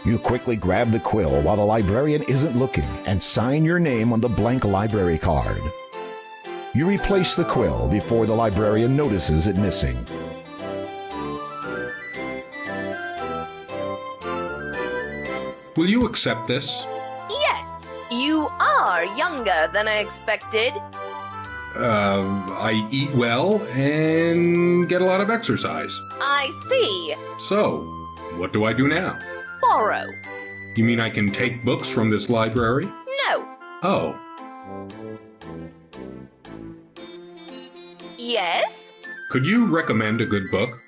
You quickly grab the quill while the librarian isn't looking and sign your name on the blank library card. You replace the quill before the librarian notices it missing. Will you accept this? Yes, you are younger than I expected. I eat well and get a lot of exercise. I see. So, what do I do now? Borrow. You mean I can take books from this library? No. Oh, Yes? could you recommend a good book?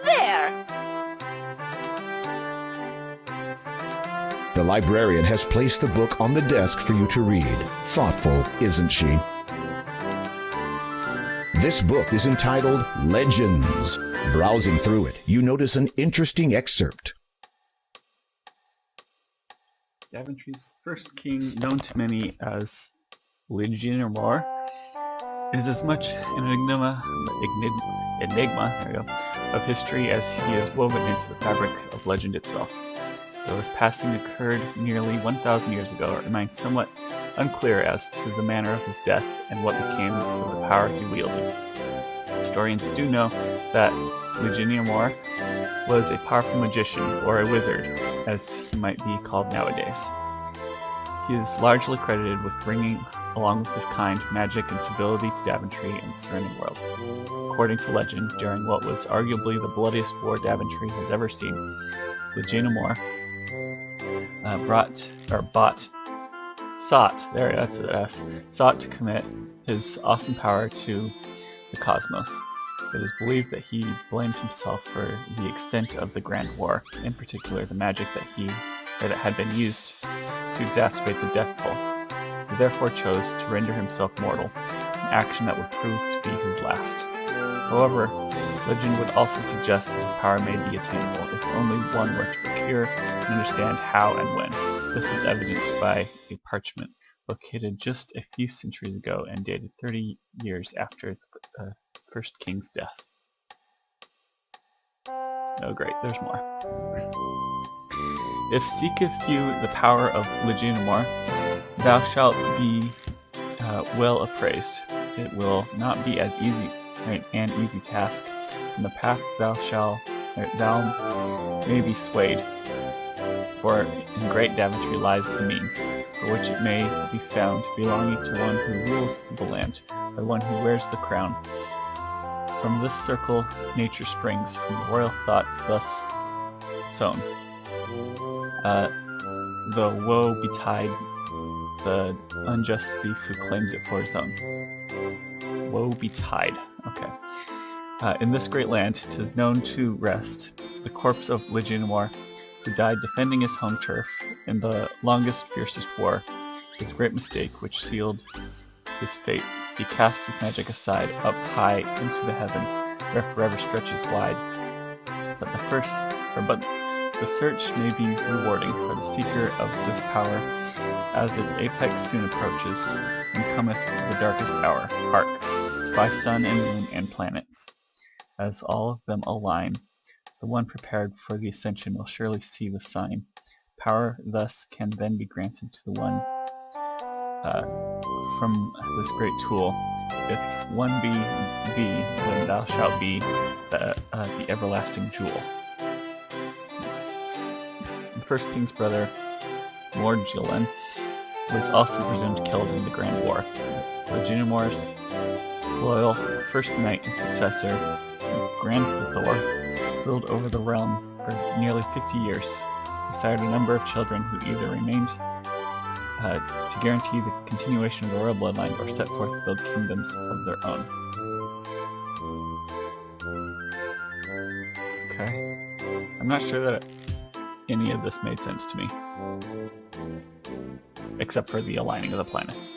There. The librarian has placed the book on the desk for you to read. Thoughtful, isn't she? This book is entitled Legends. Browsing through it, you notice an interesting excerpt. Daventry's first king, known to many as Lyginamor, is as much an enigma there we go, of history as he is woven into the fabric of legend itself. Though his passing occurred nearly 1,000 years ago, it remains somewhat unclear as to the manner of his death and what became of the power he wielded. Historians do know that Lyginamor was a powerful magician, or a wizard, as he might be called nowadays. He is largely credited with bringing, along with his kind, magic and civility to Daventry and the surrounding world. According to legend, during what was arguably the bloodiest war Daventry has ever seen, Lyginamor sought to commit his awesome power to the cosmos. It is believed that he blamed himself for the extent of the Grand War, in particular the magic that had been used to exacerbate the death toll. He therefore chose to render himself mortal, an action that would prove to be his last. However, legend would also suggest that his power may be attainable if only one were to procure and understand how and when. This is evidenced by a parchment located just a few centuries ago and dated 30 years after the first king's death. Oh great, there's more. If seeketh you the power of Lyginamor, thou shalt be well appraised. It will not be as an easy task. In the path thou may be swayed, for in great Daventry lies the means, for which it may be found belonging to one who rules the land, by one who wears the crown. From this circle nature springs, from the royal thoughts thus sown. The woe betide the unjust thief who claims it for his own. Woe betide. Okay. In this great land, 'tis known to rest the corpse of Lyginamor, who died defending his home turf in the longest, fiercest war. His great mistake, which sealed his fate, he cast his magic aside, up high into the heavens, where forever stretches wide. But the search may be rewarding for the seeker of this power, as its apex soon approaches, and cometh the darkest hour. Hark! Spy sun and moon and planets. As all of them align, the one prepared for the ascension will surely see the sign. Power thus can then be granted to the one from this great tool. If one be thee, then thou shalt be the everlasting jewel. The first king's brother, Morgillen, was also presumed killed in the Grand War. Lyginamor's loyal first knight and successor, Grandthor, ruled over the realm for nearly 50 years, beside a number of children who either remained to guarantee the continuation of the royal bloodline or set forth to build kingdoms of their own. Okay. I'm not sure that any of this made sense to me, except for the aligning of the planets.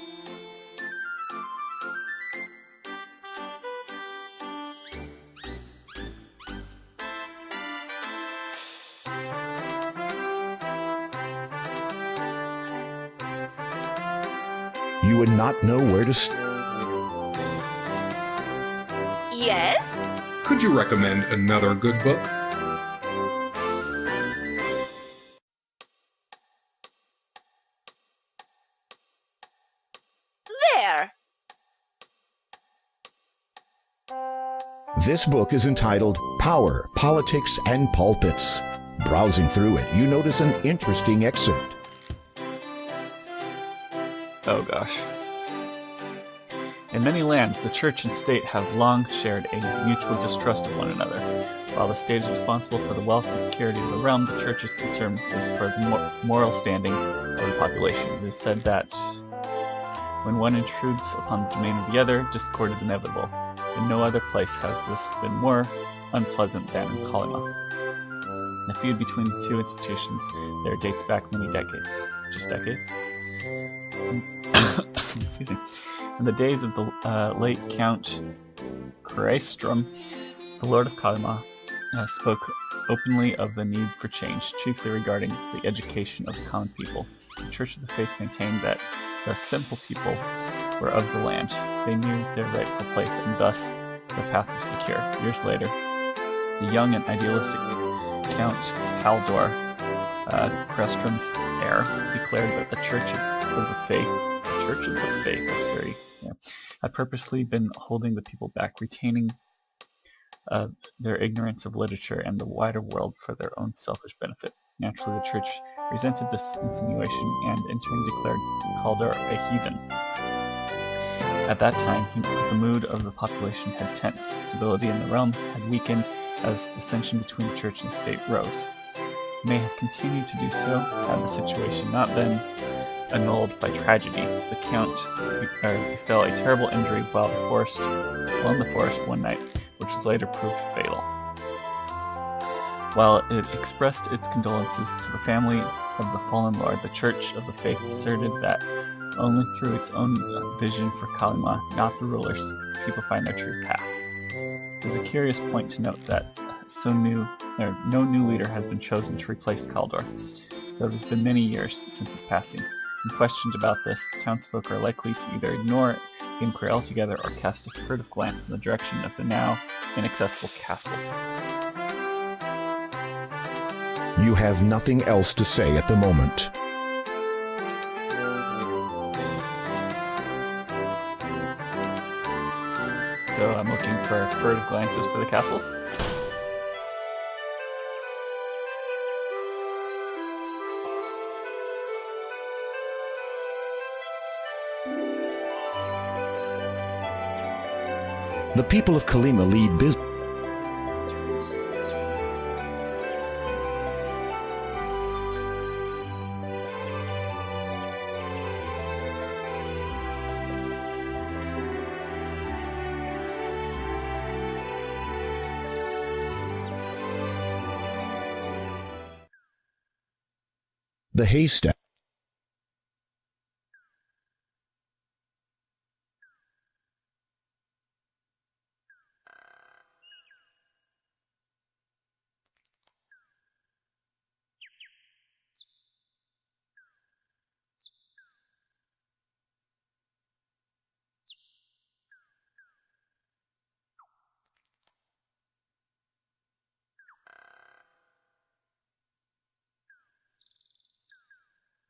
You would not know where to Yes? Could you recommend another good book? There! This book is entitled Power, Politics, and Pulpits. Browsing through it, you notice an interesting excerpt. Oh gosh. In many lands, the church and state have long shared a mutual distrust of one another. While the state is responsible for the wealth and security of the realm, the church's concern is for the moral standing of the population. It is said that when one intrudes upon the domain of the other, discord is inevitable. In no other place has this been more unpleasant than in Kalima. The feud between the two institutions there dates back many decades. Just decades? Excuse me. In the days of the late Count Craestrum, the Lord of Kalima spoke openly of the need for change, chiefly regarding the education of the common people. The Church of the Faith maintained that the simple people were of the land. They knew their rightful place, and thus their path was secure. Years later, the young and idealistic Count Haldor, Craestrum's heir, declared that the Church of the Faith, had purposely been holding the people back, retaining their ignorance of literature and the wider world for their own selfish benefit. Naturally, the Church resented this insinuation and in turn declared Kaldor a heathen. At that time, the mood of the population had tensed. Stability in the realm had weakened as dissension between the church and state rose. It may have continued to do so had the situation not been annulled by tragedy. The Count befell a terrible injury while in the forest one night, which was later proved fatal. While it expressed its condolences to the family of the fallen lord, the Church of the Faith asserted that only through its own vision for Kalima, not the rulers, could people find their true path. It is a curious point to note that no new leader has been chosen to replace Kaldor, though it has been many years since his passing. When questioned about this, the townsfolk are likely to either ignore the inquiry altogether or cast a furtive glance in the direction of the now inaccessible castle. You have nothing else to say at the moment. So I'm looking for furtive glances for the castle. The people of Kalima lead business. The haystack.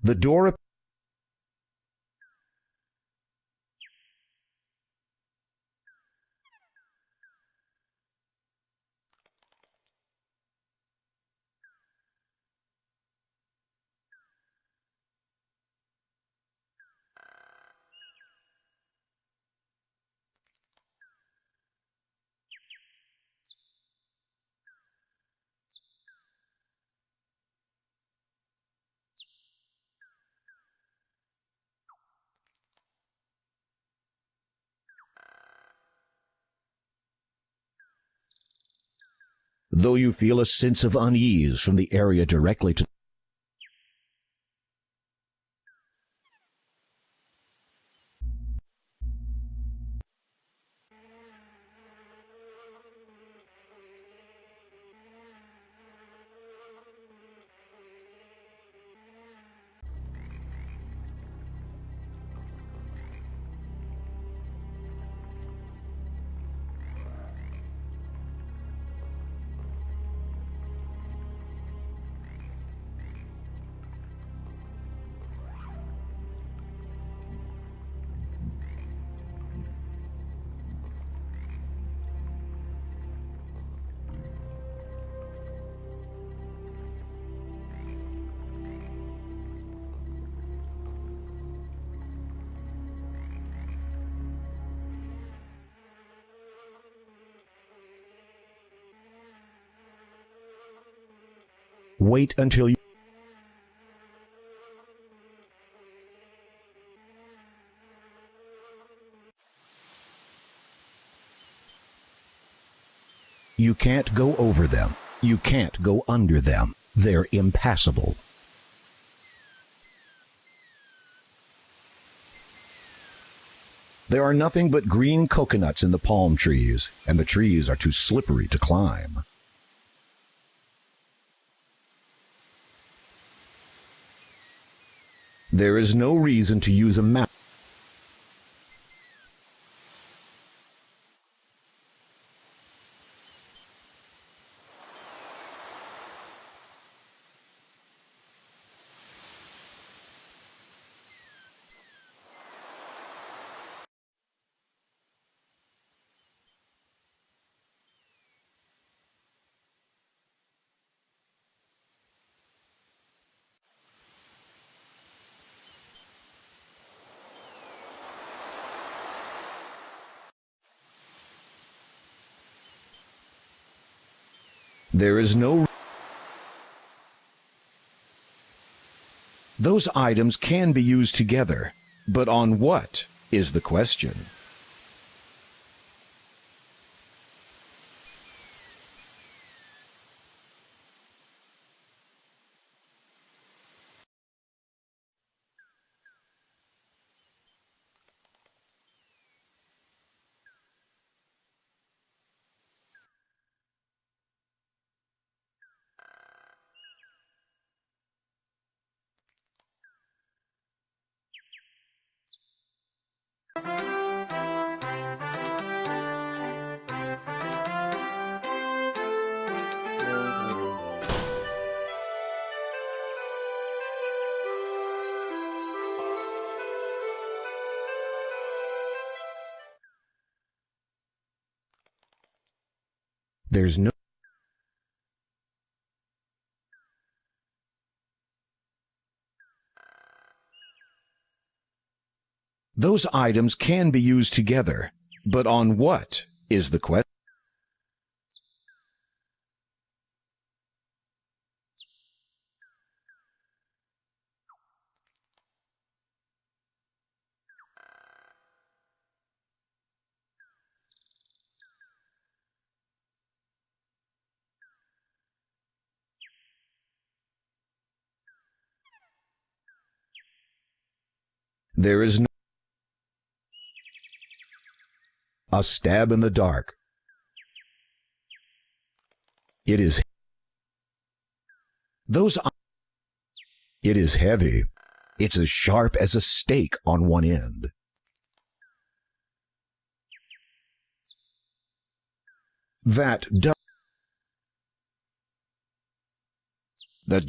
The door. Though you feel a sense of unease from the area directly to Wait until you... You can't go over them. You can't go under them. They're impassable. There are nothing but green coconuts in the palm trees, and the trees are too slippery to climb. There is no reason to use a map. There is no... Those items can be used together, but on what is the question? There's no... Those items can be used together, but on what is the question? There is no... A stab in the dark. It is... Those... It is heavy. It's as sharp as a stake on one end. That does... That...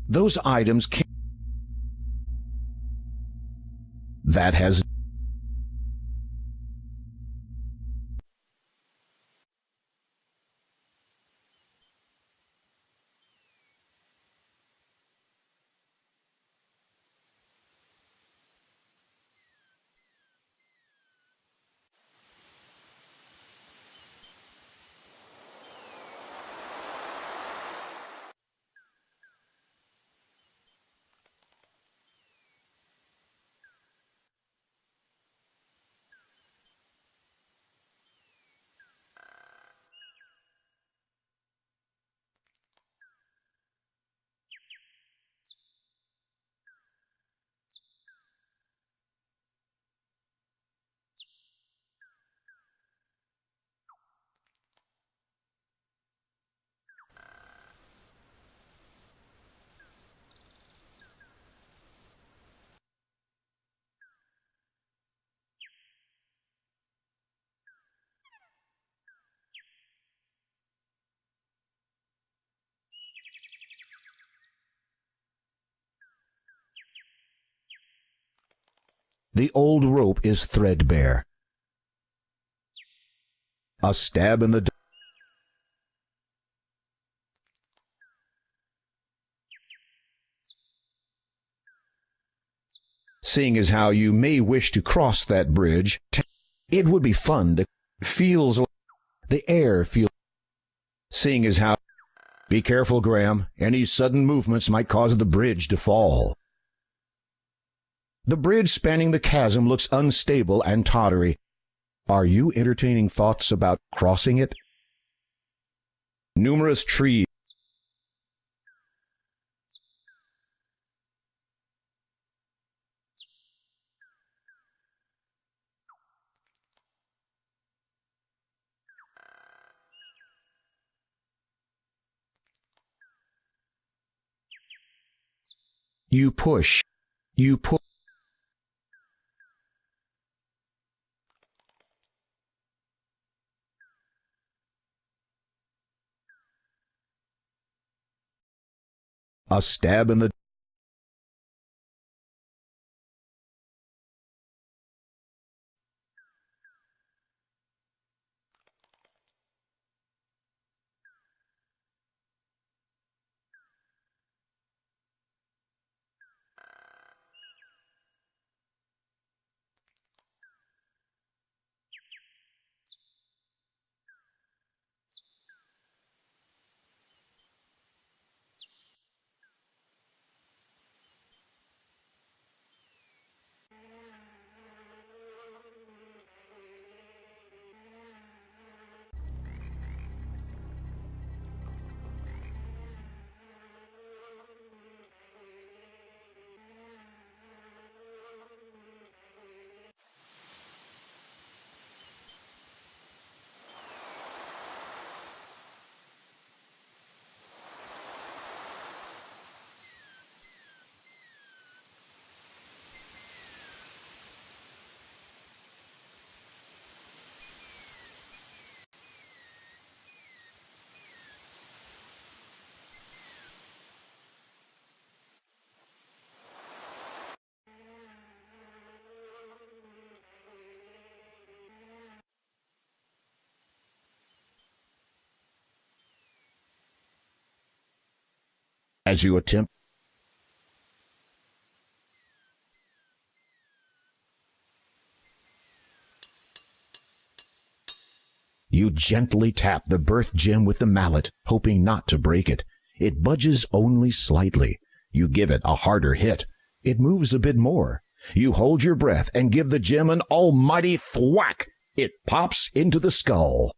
Those items can... That has... The old rope is threadbare. A stab in the dark. Seeing as how you may wish to cross that bridge, it would be fun to feels the air feels. Seeing as how, be careful, Graham. Any sudden movements might cause the bridge to fall. The bridge spanning the chasm looks unstable and tottery. Are you entertaining thoughts about crossing it? Numerous trees. You push. You pull. A stab in the as you attempt. You gently tap the birth gem with the mallet, hoping not to break it. It budges only slightly. You give it a harder hit. It moves a bit more. You hold your breath and give the gem an almighty thwack. It pops into the skull.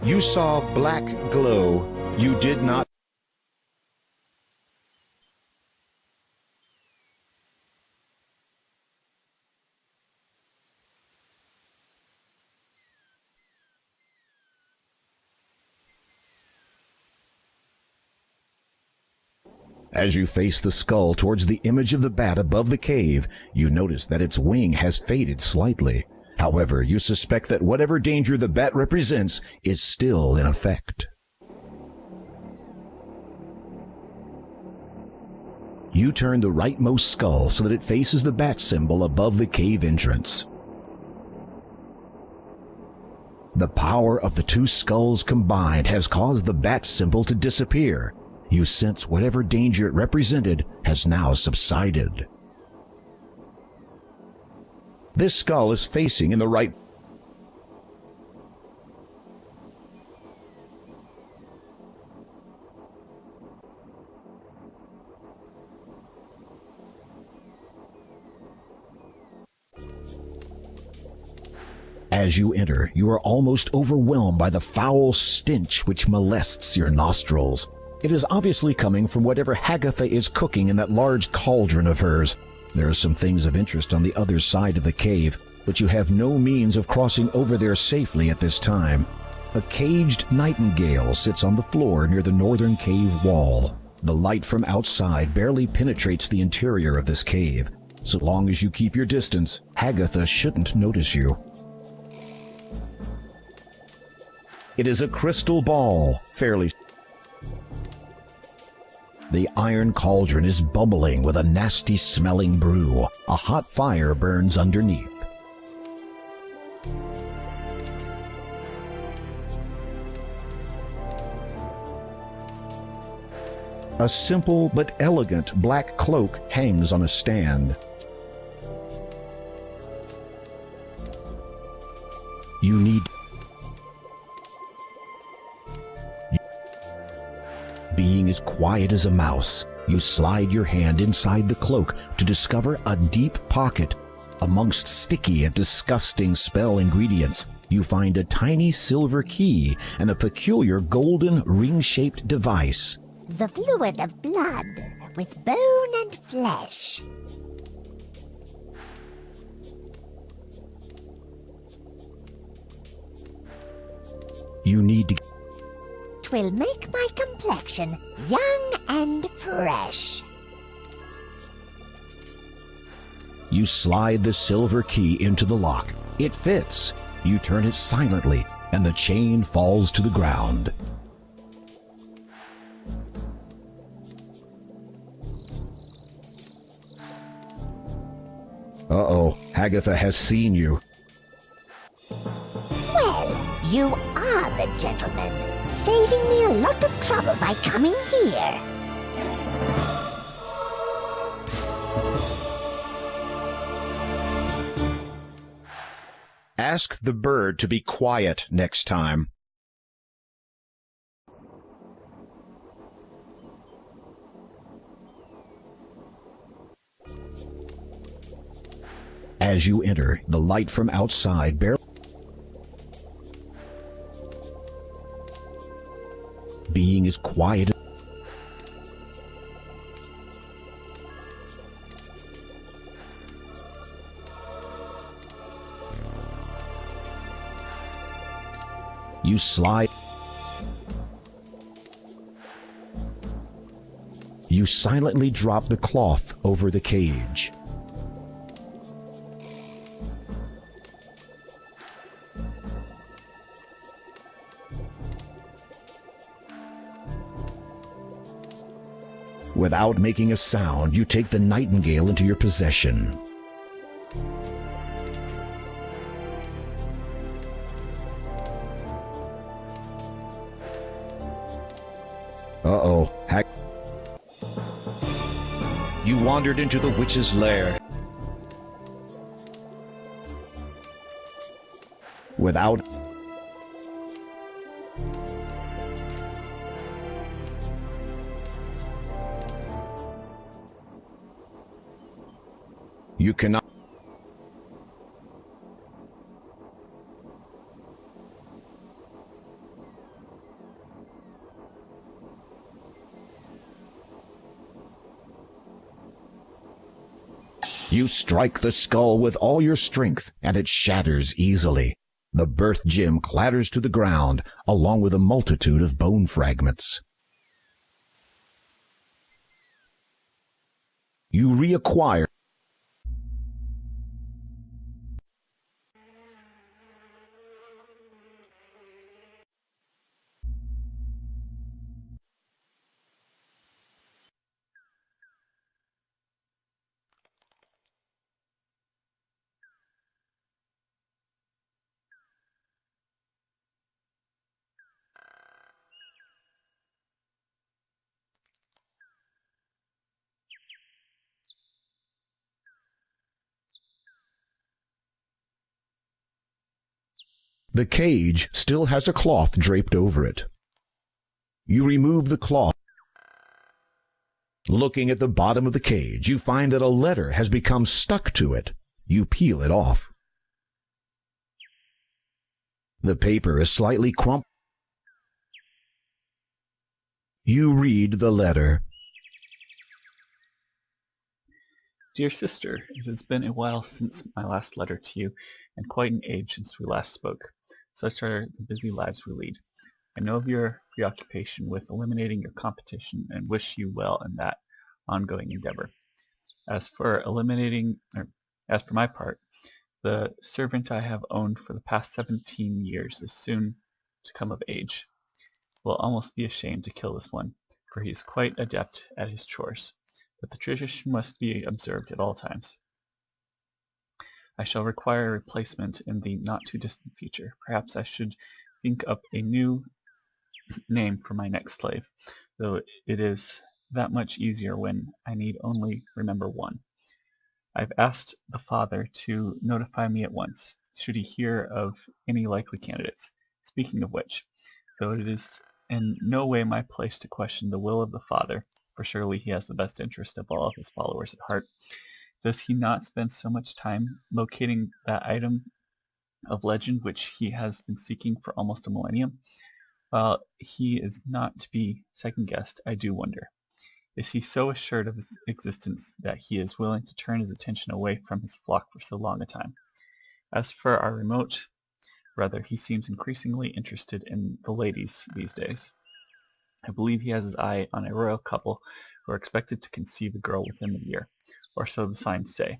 You saw black glow. You did not. As you face the skull towards the image of the bat above the cave, you notice that its wing has faded slightly. However, you suspect that whatever danger the bat represents is still in effect. You turn the rightmost skull so that it faces the bat symbol above the cave entrance. The power of the two skulls combined has caused the bat symbol to disappear. You sense whatever danger it represented has now subsided. This skull is facing in the right. As you enter, you are almost overwhelmed by the foul stench which molests your nostrils. It is obviously coming from whatever Hagatha is cooking in that large cauldron of hers. There are some things of interest on the other side of the cave, but you have no means of crossing over there safely at this time. A caged nightingale sits on the floor near the northern cave wall. The light from outside barely penetrates the interior of this cave. So long as you keep your distance, Hagatha shouldn't notice you. It is a crystal ball, fairly. The iron cauldron is bubbling with a nasty-smelling brew. A hot fire burns underneath. A simple but elegant black cloak hangs on a stand. You need... Being as quiet as a mouse, you slide your hand inside the cloak to discover a deep pocket. Amongst sticky and disgusting spell ingredients, you find a tiny silver key and a peculiar golden ring-shaped device. The fluid of blood, with bone and flesh. You need to... 'Twill make my complexion young and fresh. You slide the silver key into the lock. It fits. You turn it silently, and the chain falls to the ground. Uh-oh, Hagatha has seen you. Well, you are the gentleman, saving me a lot of trouble by coming here. Ask the bird to be quiet next time. As you enter, the light from outside barely... Being as quiet... You slide... You silently drop the cloth over the cage. Without making a sound, you take the nightingale into your possession. Uh-oh, You wandered into the witch's lair. Without... You cannot... You strike the skull with all your strength, and it shatters easily. The birth gem clatters to the ground, along with a multitude of bone fragments. You reacquire... The cage still has a cloth draped over it. You remove the cloth. Looking at the bottom of the cage, you find that a letter has become stuck to it. You peel it off. The paper is slightly crumpled. You read the letter. Dear sister, it has been a while since my last letter to you, and quite an age since we last spoke. Such are the busy lives we lead. I know of your preoccupation with eliminating your competition and wish you well in that ongoing endeavor. As for my part, the servant I have owned for the past 17 years is soon to come of age. Will almost be ashamed to kill this one, for he is quite adept at his chores, but the tradition must be observed at all times. I shall require a replacement in the not-too-distant future. Perhaps I should think up a new name for my next slave, though it is that much easier when I need only remember one. I've asked the father to notify me at once, should he hear of any likely candidates. Speaking of which, though it is in no way my place to question the will of the father, for surely he has the best interest of all of his followers at heart, does he not spend so much time locating that item of legend which he has been seeking for almost a millennium? While he is not to be second-guessed, I do wonder. Is he so assured of his existence that he is willing to turn his attention away from his flock for so long a time? As for our remote brother, he seems increasingly interested in the ladies these days. I believe he has his eye on a royal couple who are expected to conceive a girl within the year, or so the signs say.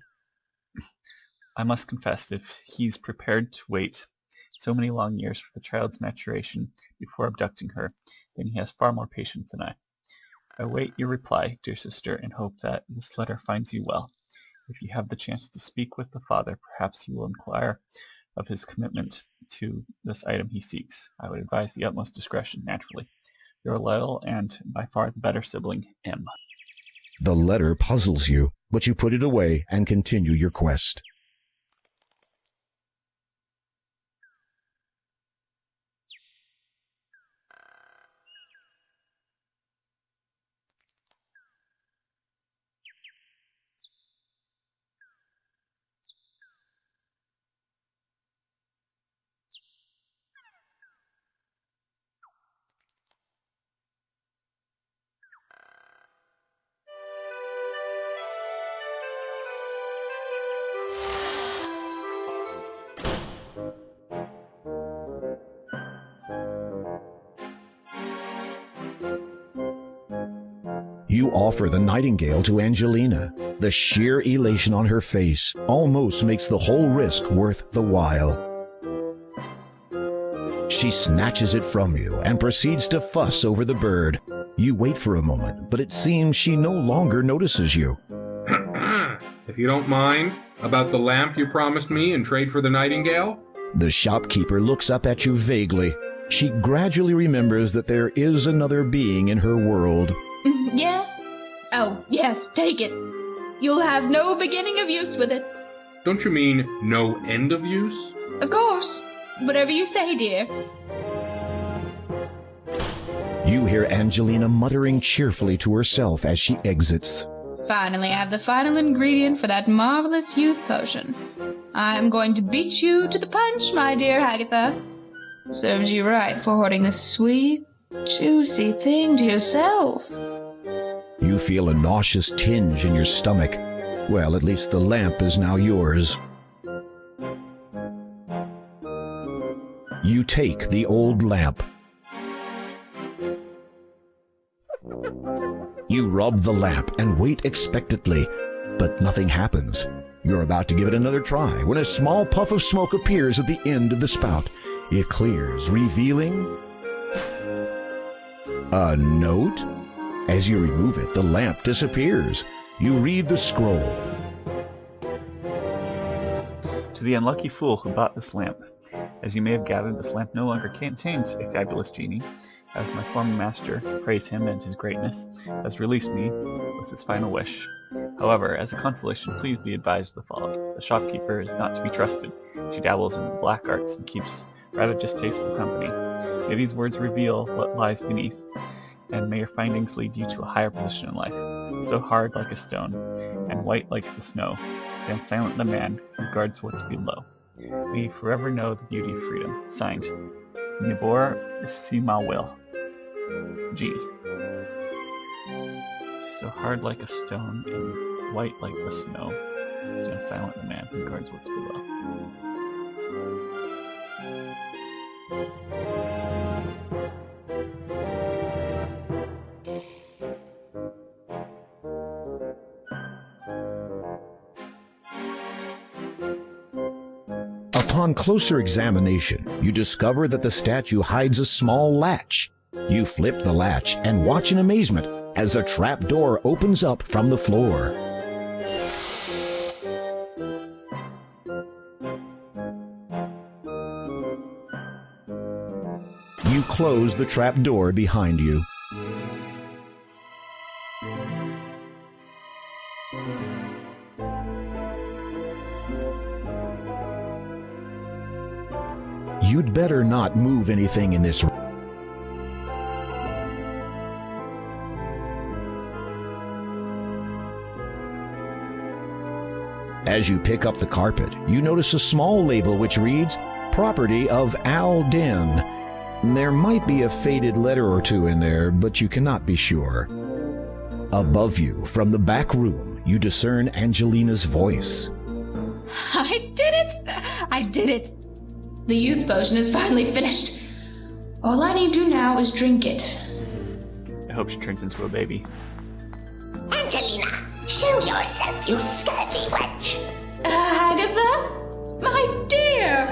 I must confess, if he's prepared to wait so many long years for the child's maturation before abducting her, then he has far more patience than I. I await your reply, dear sister, and hope that this letter finds you well. If you have the chance to speak with the father, perhaps you will inquire of his commitment to this item he seeks. I would advise the utmost discretion, naturally. Your loyal and by far the better sibling, M. The letter puzzles you, but you put it away and continue your quest. You offer the nightingale to Angelina. The sheer elation on her face almost makes the whole risk worth the while. She snatches it from you and proceeds to fuss over the bird. You wait for a moment, but it seems she no longer notices you. If you don't mind, about the lamp you promised me in trade for the nightingale? The shopkeeper looks up at you vaguely. She gradually remembers that there is another being in her world. Yes? Oh, yes, take it. You'll have no beginning of use with it. Don't you mean no end of use? Of course. Whatever you say, dear. You hear Angelina muttering cheerfully to herself as she exits. Finally, I have the final ingredient for that marvelous youth potion. I'm going to beat you to the punch, my dear Agatha. Serves you right for hoarding this sweet, juicy thing to yourself. You feel a nauseous tinge in your stomach. Well, at least the lamp is now yours. You take the old lamp. You rub the lamp and wait expectantly, but nothing happens. You're about to give it another try when a small puff of smoke appears at the end of the spout. It clears, revealing a note. As you remove it, the lamp disappears. You read the scroll. To the unlucky fool who bought this lamp. As you may have gathered, this lamp no longer contains a fabulous genie, as my former master, praise him and his greatness, has released me with his final wish. However, as a consolation, please be advised of the following. The shopkeeper is not to be trusted. She dabbles in the black arts and keeps rather distasteful company. May these words reveal what lies beneath, and may your findings lead you to a higher position in life. So hard like a stone, and white like the snow, stands silent the man who guards what's below. May you forever know the beauty of freedom. Signed, Nibor Simawil. G. So hard like a stone, and white like the snow, stands silent the man who guards what's below. Upon closer examination, you discover that the statue hides a small latch. You flip the latch and watch in amazement as a trap door opens up from the floor. You close the trap door behind you. You'd better not move anything in this room. As you pick up the carpet, you notice a small label which reads, "Property of Al Den." There might be a faded letter or two in there, but you cannot be sure. Above you, from the back room, you discern Angelina's voice. I did it! I did it! The youth potion is finally finished. All I need to do now is drink it. I hope she turns into a baby. Angelina, show yourself, you scurvy wench. Agatha? My dear!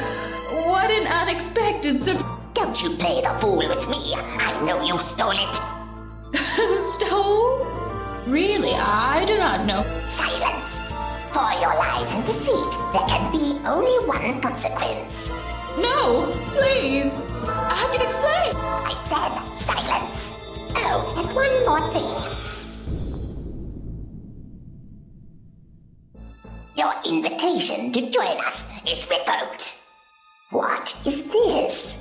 What an unexpected surprise! Don't you play the fool with me. I know you stole it. Stole? Really, I do not know. Silence. For your lies and deceit, there can be only one consequence. No, please. I can explain. I said silence. Oh, and one more thing. Your invitation to join us is revoked. What is this?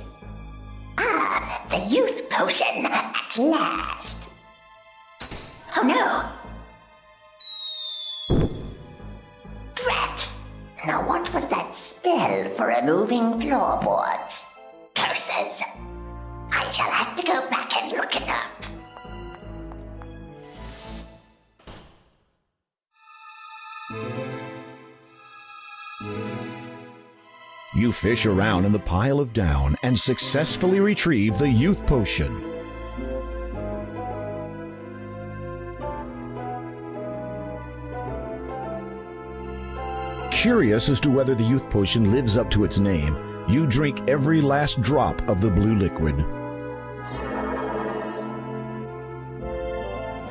Ah, the youth potion at last. Oh no! Drat! Now what was that spell for removing floorboards? Curses! I shall have to go back and look it up. You fish around in the pile of down and successfully retrieve the youth potion. Curious as to whether the youth potion lives up to its name, you drink every last drop of the blue liquid.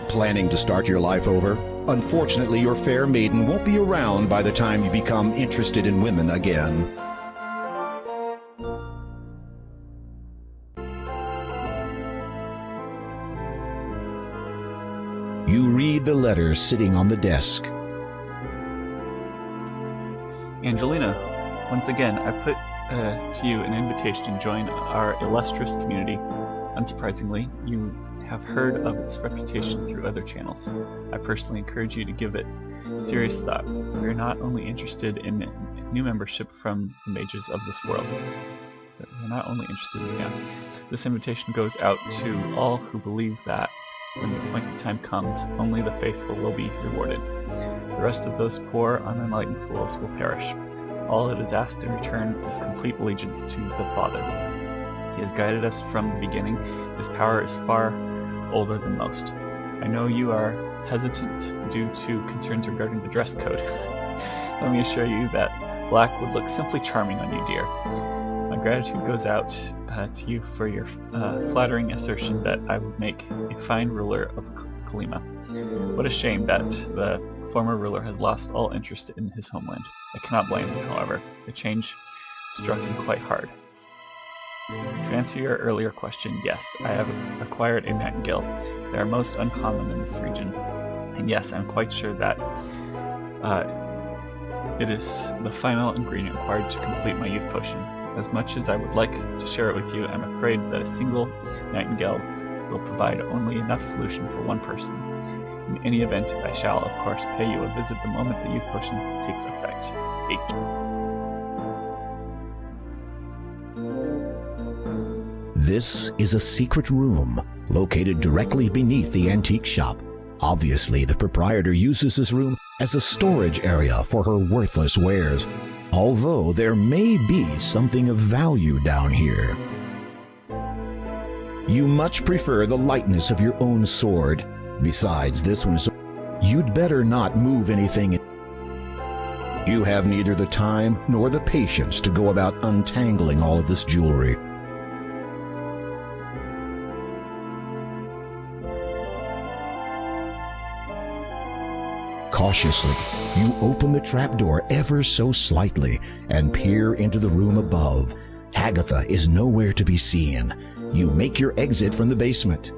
Planning to start your life over? Unfortunately, your fair maiden won't be around by the time you become interested in women again. You read the letter sitting on the desk. Angelina, once again, I put to you an invitation to join our illustrious community. Unsurprisingly, you have heard of its reputation through other channels. I personally encourage you to give it serious thought. We are not only interested in new membership from the mages of this world, but we're not only interested in This invitation goes out to all who believe that when the appointed time comes, only the faithful will be rewarded. The rest of those poor, unenlightened fools will perish. All that is asked in return is complete allegiance to the Father. He has guided us from the beginning. His power is far older than most. I know you are hesitant due to concerns regarding the dress code. Let me assure you that black would look simply charming on you, dear. My gratitude goes out to you for your flattering assertion that I would make a fine ruler of Kalima. What a shame that the former ruler has lost all interest in his homeland. I cannot blame him, however. The change struck him quite hard. To answer your earlier question, yes, I have acquired a nightingale. They are most uncommon in this region. And yes, I'm quite sure that it is the final ingredient required to complete my youth potion. As much as I would like to share it with you, I'm afraid that a single nightingale will provide only enough solution for one person. In any event, I shall, of course, pay you a visit the moment the youth potion takes effect. H. This is a secret room located directly beneath the antique shop. Obviously, the proprietor uses this room as a storage area for her worthless wares, although there may be something of value down here. You much prefer the lightness of your own sword. Besides, this one is... You'd better not move anything You have neither the time nor the patience to go about untangling all of this jewelry. Cautiously, you open the trapdoor ever so slightly and peer into the room above. Hagatha is nowhere to be seen. You make your exit from the basement.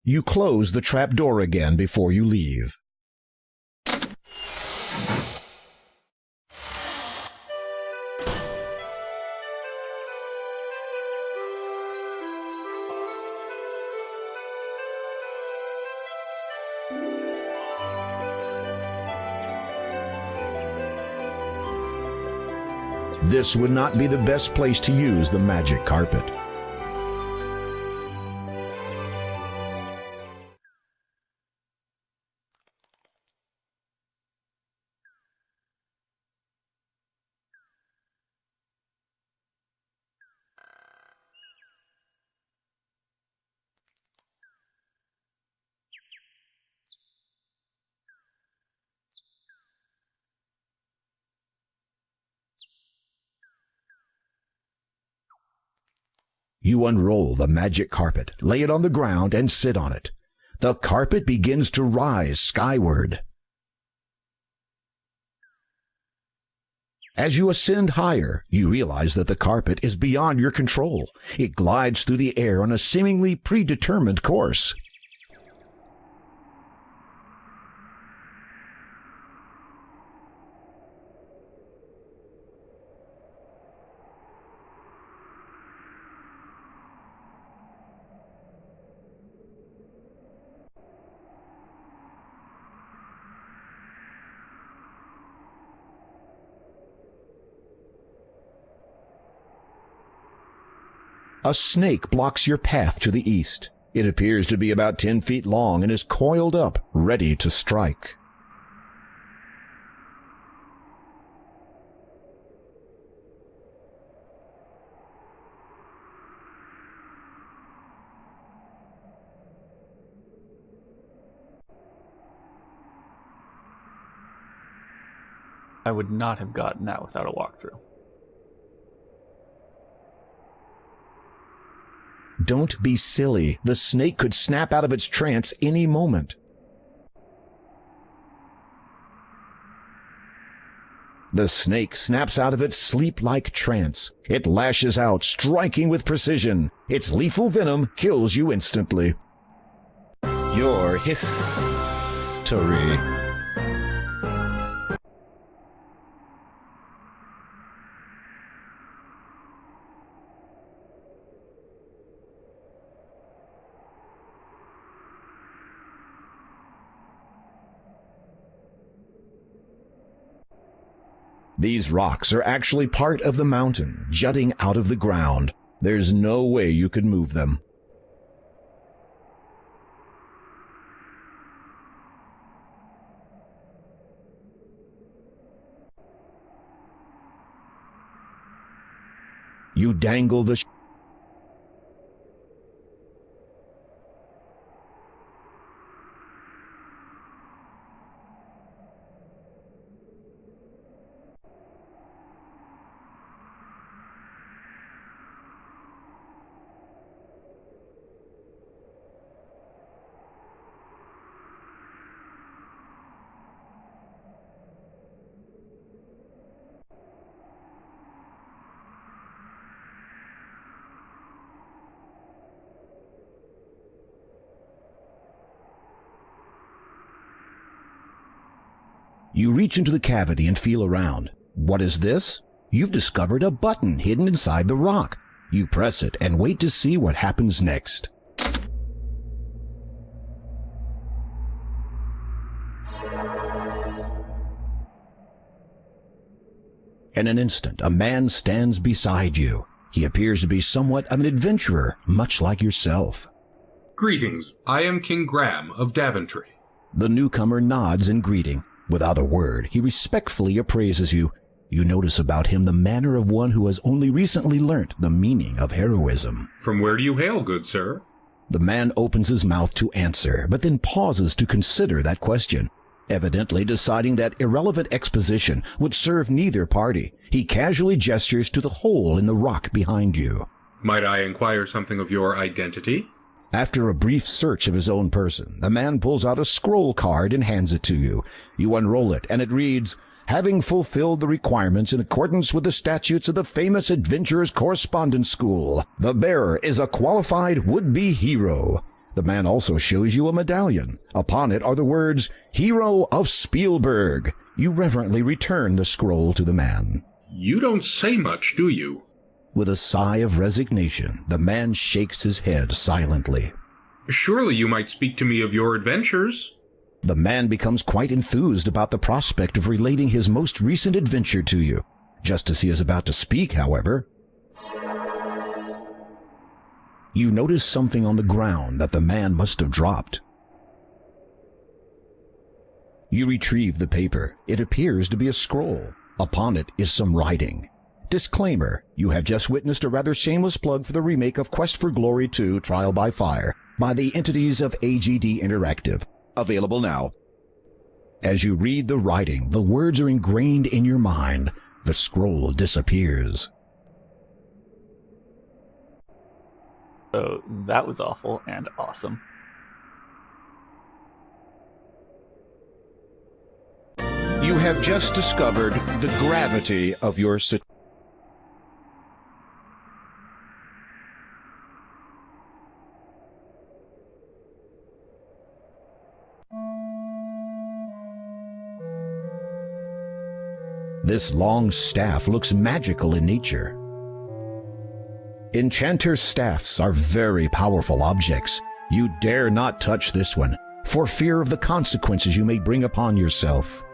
You close the trapdoor again before you leave. This would not be the best place to use the magic carpet. You unroll the magic carpet, lay it on the ground, and sit on it. The carpet begins to rise skyward. As you ascend higher, you realize that the carpet is beyond your control. It glides through the air on a seemingly predetermined course. A snake blocks your path to the east. It appears to be about 10 feet long and is coiled up, ready to strike. I would not have gotten that without a walkthrough. Don't be silly. The snake could snap out of its trance any moment. The snake snaps out of its sleep-like trance. It lashes out, striking with precision. Its lethal venom kills you instantly. Your history. These rocks are actually part of the mountain, jutting out of the ground. There's no way you could move them. You dangle the You reach into the cavity and feel around. What is this? You've discovered a button hidden inside the rock. You press it and wait to see what happens next. In an instant, a man stands beside you. He appears to be somewhat of an adventurer, much like yourself. Greetings. I am King Graham of Daventry. The newcomer nods in greeting. Without a word, he respectfully appraises you. You notice about him the manner of one who has only recently learnt the meaning of heroism. From where do you hail, good sir? The man opens his mouth to answer, but then pauses to consider that question. Evidently deciding that irrelevant exposition would serve neither party, he casually gestures to the hole in the rock behind you. Might I inquire something of your identity? After a brief search of his own person, the man pulls out a scroll card and hands it to you. You unroll it, and it reads, "Having fulfilled the requirements in accordance with the statutes of the famous Adventurers Correspondence School, the bearer is a qualified would-be hero." The man also shows you a medallion. Upon it are the words, "Hero of Spielberg." You reverently return the scroll to the man. You don't say much, do you? With a sigh of resignation, the man shakes his head silently. Surely you might speak to me of your adventures. The man becomes quite enthused about the prospect of relating his most recent adventure to you. Just as he is about to speak, however, you notice something on the ground that the man must have dropped. You retrieve the paper. It appears to be a scroll. Upon it is some writing. Disclaimer: you have just witnessed a rather shameless plug for the remake of Quest for Glory 2 Trial by Fire by the entities of AGD Interactive. Available now. As you read the writing, the words are ingrained in your mind. The scroll disappears. So that was awful and awesome. You have just discovered the gravity of your situation. This long staff looks magical in nature. Enchanter's staffs are very powerful objects. You dare not touch this one, for fear of the consequences you may bring upon yourself.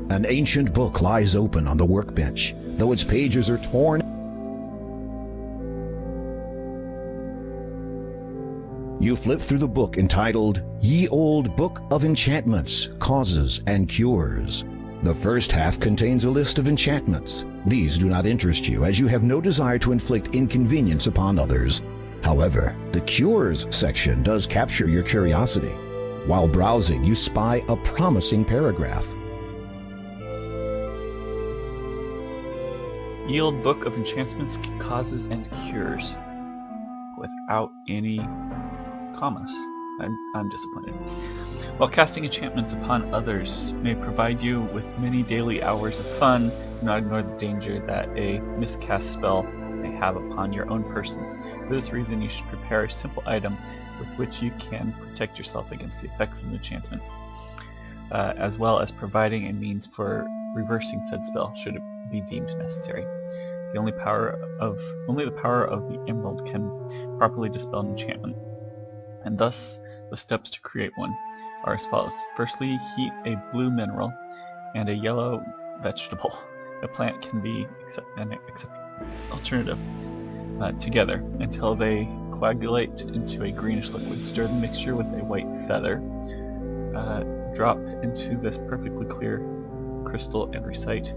An ancient book lies open on the workbench, though its pages are torn. You flip through the book entitled Ye Old Book of Enchantments, Causes, and Cures. The first half contains a list of enchantments. These do not interest you, as you have no desire to inflict inconvenience upon others. However, the Cures section does capture your curiosity. While browsing, you spy a promising paragraph. Ye Old Book of Enchantments, Causes, and Cures. Without any commas. I'm disappointed. While casting enchantments upon others may provide you with many daily hours of fun, do not ignore the danger that a miscast spell may have upon your own person. For this reason, you should prepare a simple item with which you can protect yourself against the effects of an enchantment, as well as providing a means for reversing said spell should it be deemed necessary. Only the power of the emerald can properly dispel an enchantment, and thus the steps to create one are as follows. Firstly, heat a blue mineral and a yellow vegetable. A plant can be an alternative together until they coagulate into a greenish liquid. Stir the mixture with a white feather. Drop into this perfectly clear crystal and recite,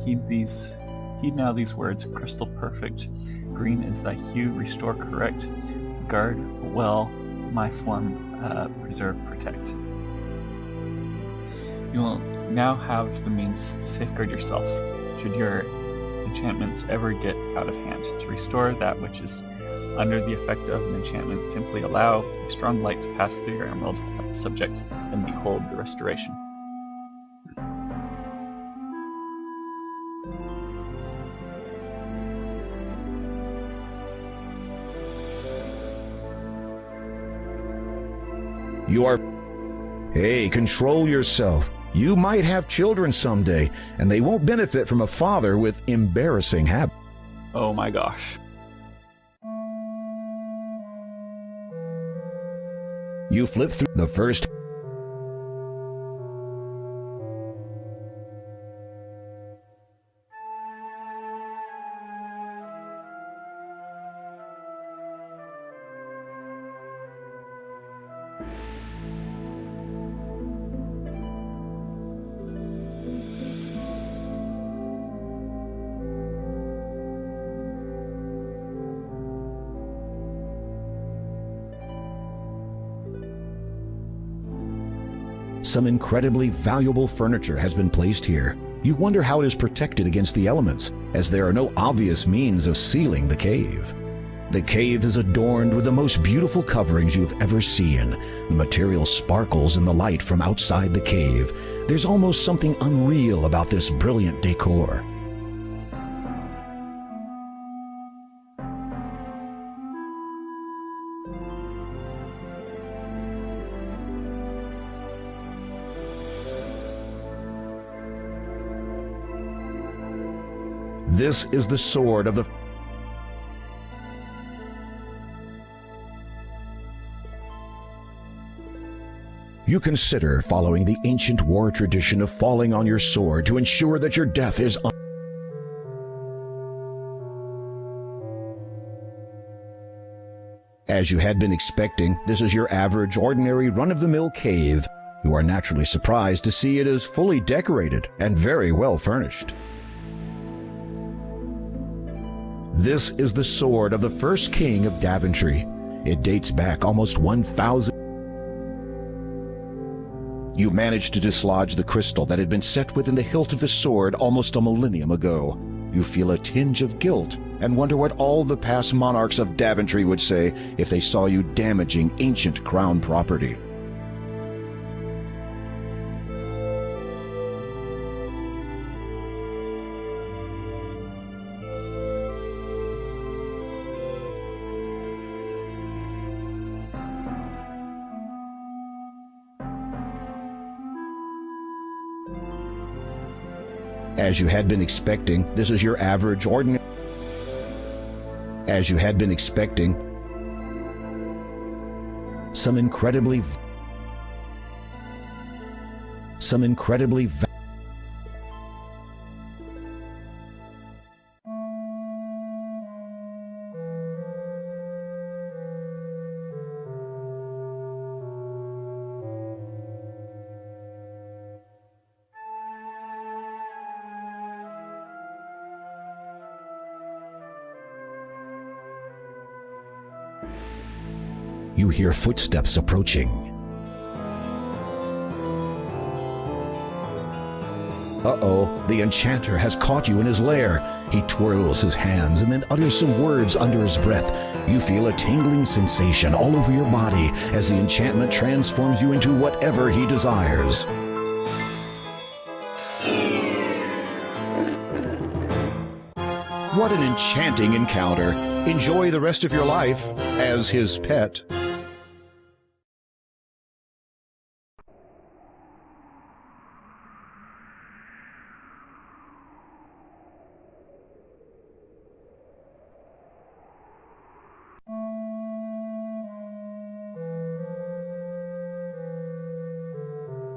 Heed now these words: crystal perfect, green is thy hue, restore correct, guard well my form, preserve, protect. You will now have the means to safeguard yourself, should your enchantments ever get out of hand. To restore that which is under the effect of an enchantment, simply allow a strong light to pass through your emerald at the subject, and behold the restoration. You are... Hey, control yourself. You might have children someday, and they won't benefit from a father with embarrassing habits. Oh my gosh. You flip through the first... Some incredibly valuable furniture has been placed here. You wonder how it is protected against the elements, as there are no obvious means of sealing the cave. The cave is adorned with the most beautiful coverings you've ever seen. The material sparkles in the light from outside the cave. There's almost something unreal about this brilliant decor. This is the sword of the... You consider following the ancient war tradition of falling on your sword to ensure that your death is As you had been expecting, this is your average, ordinary, run-of-the-mill cave. You are naturally surprised to see it is fully decorated and very well furnished. This is the sword of the first king of Daventry. It dates back almost 1,000. You managed to dislodge the crystal that had been set within the hilt of the sword almost a millennium ago. You feel a tinge of guilt and wonder what all the past monarchs of Daventry would say if they saw you damaging ancient crown property. As you had been expecting, this is your average, ordinary... As you had been expecting, some incredibly... You hear footsteps approaching. Uh-oh, the enchanter has caught you in his lair. He twirls his hands and then utters some words under his breath. You feel a tingling sensation all over your body as the enchantment transforms you into whatever he desires. What an enchanting encounter. Enjoy the rest of your life as his pet.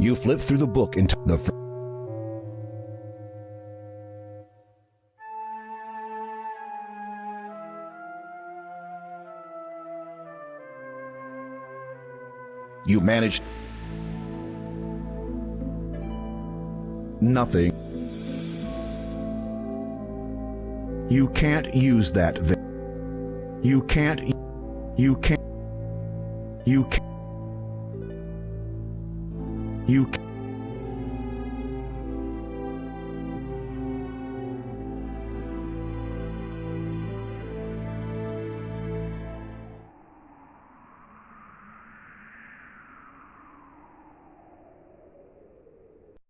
You flip through the book into the... You managed... Nothing. You can't use that thing. You can't... You can't... You can't... You can't...